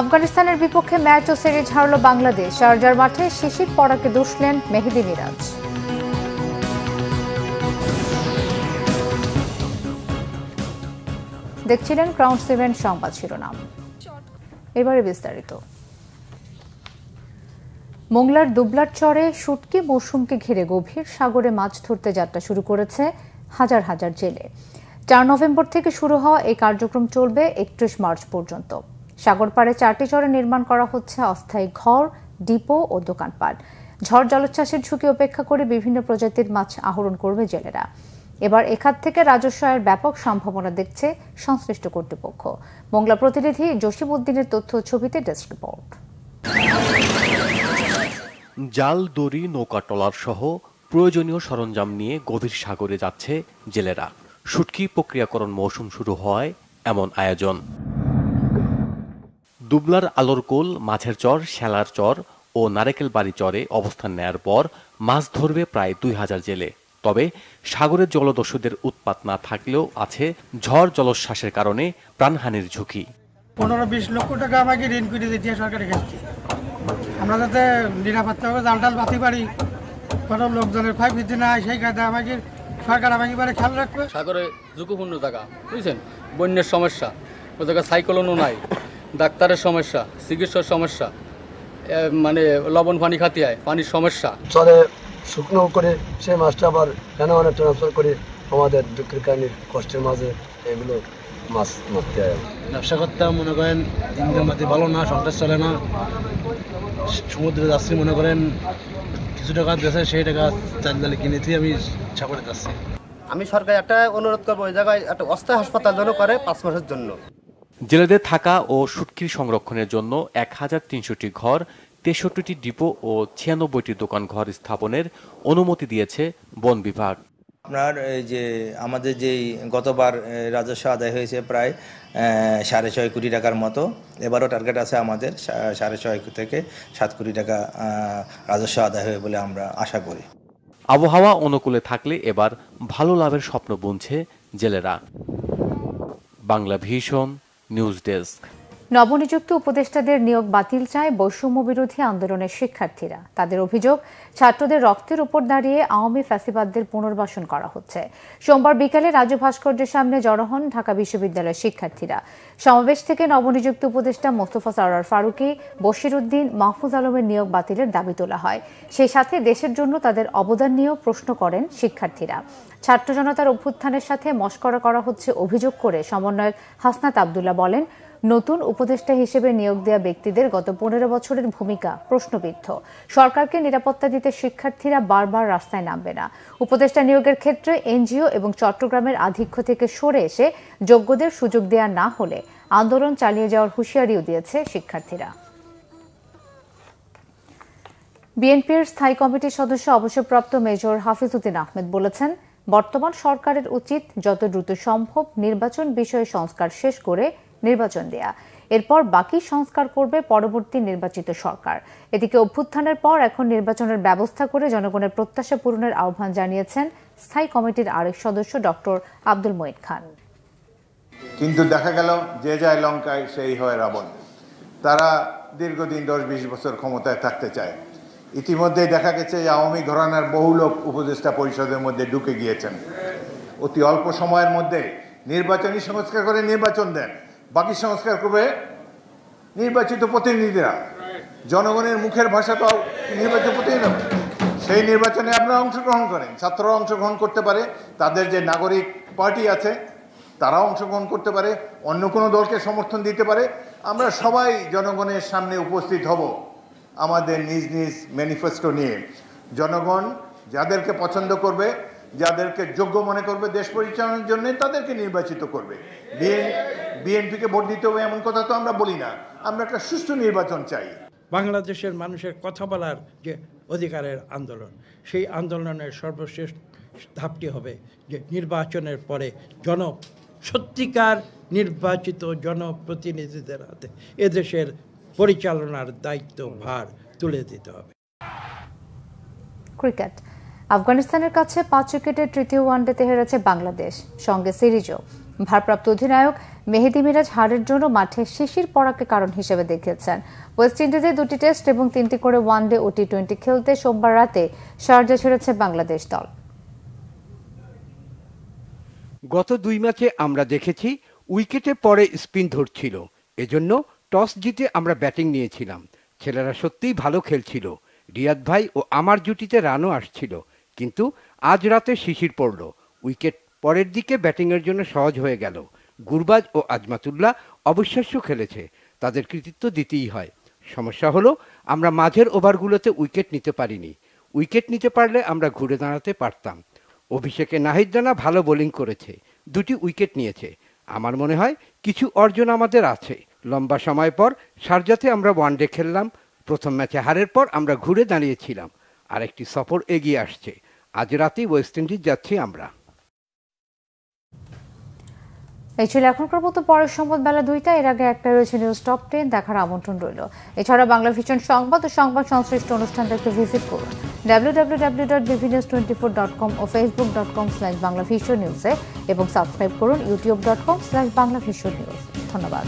আফগানিস্তানের বিপক্ষে ম্যাচ ও সিরিজ হারল বাংলাদেশ। শারজার মাঠে শিশির পড়াকে দুষলেন মেহেদী মিরাজ। দেখছিলেন ক্রাউন 7 সংবাদ শিরোনাম, এবারে বিস্তারিত। মোংলার দুবলার চরে শুটকি মৌসুমকে ঘিরে গভীর সাগরে মাছ ধরতে যাত্রা শুরু করেছে হাজার হাজার জেলে। 4 নভেম্বর থেকে শুরু হওয়া এই কার্যক্রম চলবে 31 মার্চ পর্যন্ত। সাগর পাড়ে 4টি চরে নির্মাণ করা হচ্ছে অস্থায়ী ঘর, ডিপো ও দোকানপাট। ঝড় জলোচ্ছ্বাসের ঝুঁকি উপেক্ষা করে বিভিন্ন প্রজাতির মাছ আহরণ করবে জেলেরা। এবার এখাত থেকে রাজস্ব আয়ের ব্যাপক সম্ভাবনা দেখছে সংশ্লিষ্ট কর্তৃপক্ষ। মোংলা প্রতিনিধি জসিম উদ্দিনের তথ্য ছবিতে ডেস্ক রিপোর্ট। জাল, দড়ি, নৌকা, ট্রলার সহ প্রয়োজনীয় সরঞ্জাম নিয়ে গভীর সাগরে যাচ্ছে জেলেরা। শুটকি প্রক্রিয়াকরণ মৌসুম শুরু হওয়ায় এমন আয়োজন। দুবলার আলোরকোল, মাছের চর, শ্যালার চর ও নারেকেল বাড়ি চরে অবস্থান নেয়ার পর মাছ ধরবে প্রায় 2000 জেলে। তবে সাগরের জলদস্যুদের উৎপাত না থাকলেও আছে ঝড় জলোচ্ছ্বাসের কারণে প্রাণহানির ঝুঁকি। 15-20 লক্ষ টাকা আমাকে ঋণ করে দিতে সরকারের কাছে। আমরা যাতে নিরাপত্তা হবে জালটাল বাতি পারি, কোনো লোকজনের ক্ষয়ক্ষতি না হয় সেই কাজে আমাকে সরকার আমাকে এবারে খেয়াল রাখবে। সাগরে ঝুঁকিপূর্ণ জায়গা, বুঝছেন, বন্যার সমস্যা, ও জায়গায় সাইক্লোনও নাই, ডাক্তারের সমস্যা, চিকিৎসার সমস্যা, মানে লবণ পানি খাতে হয়, পানির সমস্যা। চরে শুকনো করে সেই মাছটা আবার কেন ট্রান্সফার করে আমাদের দুঃখের কাহিনীর কষ্টের মাঝে এগুলো মাছ মারতে হয়। ব্যবসা করতে মনে করেন ইনকাম পাতি ভালো না, সংসার চলে না। সমুদ্রে যাচ্ছি মনে করেন কিছু টাকা দিয়েছে, সেই টাকা চাল ডালে কিনেছি আমি সাগরে যাচ্ছি। আমি সরকার একটা অনুরোধ করবো, ওই জায়গায় একটা অস্থায়ী হাসপাতাল যেন করে 5 মাসের জন্য। জেলেদের থাকা ও শুটকির সংরক্ষণের জন্য 1300টি ঘর, 63টি ডিপো ও 96টি দোকান ঘর স্থাপনের অনুমতি দিয়েছে বন বিভাগ। আপনার যে আমাদের যেই গতবার রাজস্ব আদায় হয়েছে প্রায় 6.5 কোটি টাকার মতো, এবারও টার্গেট আছে আমাদের 6.5 থেকে 7 কোটি টাকা রাজস্ব আদায় হবে বলে আমরা আশা করি। আবহাওয়া অনুকূলে থাকলে এবার ভালো লাভের স্বপ্ন বুনছে জেলেরা। Bangla vision news desk. নবনিযুক্ত উপদেষ্টাদের নিয়োগ বাতিল চায় বৈষম্য বিরোধী আন্দোলনের শিক্ষার্থীরা। তাদের অভিযোগ, ছাত্রদের রক্তের উপর দাঁড়িয়ে আওয়ামী ফ্যাসিবাদদের পুনর্বাসন করা হচ্ছে। সোমবার বিকালে রাজু ভাস্কর্যের সামনে জড়ো হন ঢাকা বিশ্ববিদ্যালয়ের শিক্ষার্থীরা। সমাবেশ থেকে নবনিযুক্ত উপদেষ্টা মোস্তফা সরোয়ার ফারুকী, বশির উদ্দিন, মাহফুজ আলমের নিয়োগ বাতিলের দাবি তোলা হয়। সেই সাথে দেশের জন্য তাদের অবদান নিয়েও প্রশ্ন করেন শিক্ষার্থীরা। ছাত্র জনতার অভ্যুত্থানের সাথে মশকরা করা হচ্ছে অভিযোগ করে সমন্বয়ক হাসনাত আবদুল্লাহ বলেন, নতুন উপদেষ্টা হিসেবে নিয়োগ দেওয়া ব্যক্তিদের গত 15 বছরের ভূমিকা প্রশ্নবিদ্ধ। সরকারকে নিরাপত্তা দিতে শিক্ষার্থীরা বারবার রাস্তায় নামবে না। উপদেষ্টা নিয়োগের ক্ষেত্রে এনজিও এবং চট্টগ্রামের আধিক্য থেকে সরে এসে যোগ্যদের সুযোগ দেওয়া না হলে আন্দোলন চালিয়ে যাওয়ার হুঁশিয়ারিও দিয়েছে শিক্ষার্থীরা। বিএনপির স্থায়ী কমিটির সদস্য অবসরপ্রাপ্ত মেজর হাফিজ উদ্দিন আহমেদ বলেছেন, বর্তমান সরকারের উচিত যত দ্রুত সম্ভব নির্বাচন বিষয়ে সংস্কার শেষ করে নির্বাচন দেয়া, এরপর বাকি সংস্কার করবে পরবর্তী নির্বাচিত সরকার। এদিকে অভ্যুত্থানের পর এখন নির্বাচনের ব্যবস্থা করে জনগণের প্রত্যাশা পূরণের আহ্বান জানিয়েছেন স্থায়ী কমিটির আরেক সদস্য ডক্টর আব্দুল মঈন খান। কিন্তু দেখা গেল যে যায় লঙ্কায় সেই হয় রাবণ। তারা দীর্ঘদিন 10-20 বছর ক্ষমতায় থাকতে চায়। ইতিমধ্যেই দেখা গেছে যে আওয়ামী ঘরানার বহু লোক উপদেষ্টা পরিষদের মধ্যে ঢুকে গিয়েছেন। অতি অল্প সময়ের মধ্যে নির্বাচনী সংস্কার করে নির্বাচন দেন, বাকি সংস্কার করবে নির্বাচিত প্রতিনিধিরা। জনগণের মুখের ভাষা তো নির্বাচিত প্রতিনিধি, সেই নির্বাচনে আপনারা অংশগ্রহণ করেন। ছাত্ররা অংশগ্রহণ করতে পারে, তাদের যে নাগরিক পার্টি আছে তারাও অংশগ্রহণ করতে পারে, অন্য কোনো দলকে সমর্থন দিতে পারে। আমরা সবাই জনগণের সামনে উপস্থিত হব আমাদের নিজ নিজ ম্যানিফেস্টো নিয়ে। জনগণ যাদেরকে পছন্দ করবে, যাদেরকে যোগ্য মনে করবে দেশ পরিচালনার জন্য, তাদেরকে নির্বাচিত করবে। বিএনপিকে ভোট দিতে হবে এমন কথা তো আমরা বলি না। আমরা একটা সুষ্ঠু নির্বাচন চাই। বাংলাদেশের মানুষের কথা বলার যে অধিকারের আন্দোলন, সেই আন্দোলনের সর্বশেষ ধাপটি হবে যে নির্বাচনের পরে সত্যিকার নির্বাচিত জনপ্রতিনিধিদের হাতে এদেশের পরিচালনার দায়িত্ব ভার তুলে দিতে হবে। ক্রিকেট। আফগানিস্তানের কাছে 5 উইকেটের তৃতীয় ওয়ানডেতে হেরেছে বাংলাদেশ, সঙ্গে সিরিজও। ভারপ্রাপ্ত অধিনায়ক মেহেদী মিরাজ হারের জন্য মাঠে শিশির পড়াকে কারণ হিসেবে দেখিয়েছেন। ওয়েস্ট ইন্ডিজে 2টি টেস্ট এবং 3টি করে ওয়ানডে ও টি-20 খেলতে সোমবার রাতে শারজা ছেড়েছে বাংলাদেশ দল। গত 2 ম্যাচে আমরা দেখেছি উইকেটে পরে স্পিন ধরছিল, এজন্য টস জিতে আমরা ব্যাটিং নিয়েছিলাম। ছেলেরা সত্যিই ভালো খেলছিল, রিয়াদ ভাই ও আমার জুটিতে রানও আসছিল, কিন্তু আজ রাতে শিশির পড়ল। উইকেট পরের দিকে ব্যাটিংয়ের জন্য সহজ হয়ে গেল। গুরবাজ ও আজমাতুল্লাহ অবিশ্বাস্য খেলেছে, তাদের কৃতিত্ব দিতেই হয়। সমস্যা হলো আমরা মাঝের ওভারগুলোতে উইকেট নিতে পারিনি। উইকেট নিতে পারলে আমরা ঘুরে দাঁড়াতে পারতাম। অভিষেকে নাহিদ রানা ভালো বোলিং করেছে, 2টি উইকেট নিয়েছে। আমার মনে হয় কিছু অর্জন আমাদের আছে। লম্বা সময় পর শারজাতে আমরা ওয়ানডে খেললাম। প্রথম ম্যাচে হারের পর আমরা ঘুরে দাঁড়িয়েছিলাম। আরেকটি সফর এগিয়ে আসছে। আজ রাতেই ওয়েস্ট ইন্ডিজ যাচ্ছি আমরা। এই ছিল এখনকার মতো। পরের সংবাদ বেলা 2টা। এর আগে একটা রয়েছে নিউজ টপ 10 দেখার আমন্ত্রণ রইল। এছাড়া বাংলা ভিশন সংবাদ ও সংবাদ সংশ্লিষ্ট অনুষ্ঠান দেখতে ভিজিট করুন www.bvnews24.com ও facebook.com/banglavisionnews এবং সাবস্ক্রাইব করুন youtube.com/banglavisionnews। ধন্যবাদ।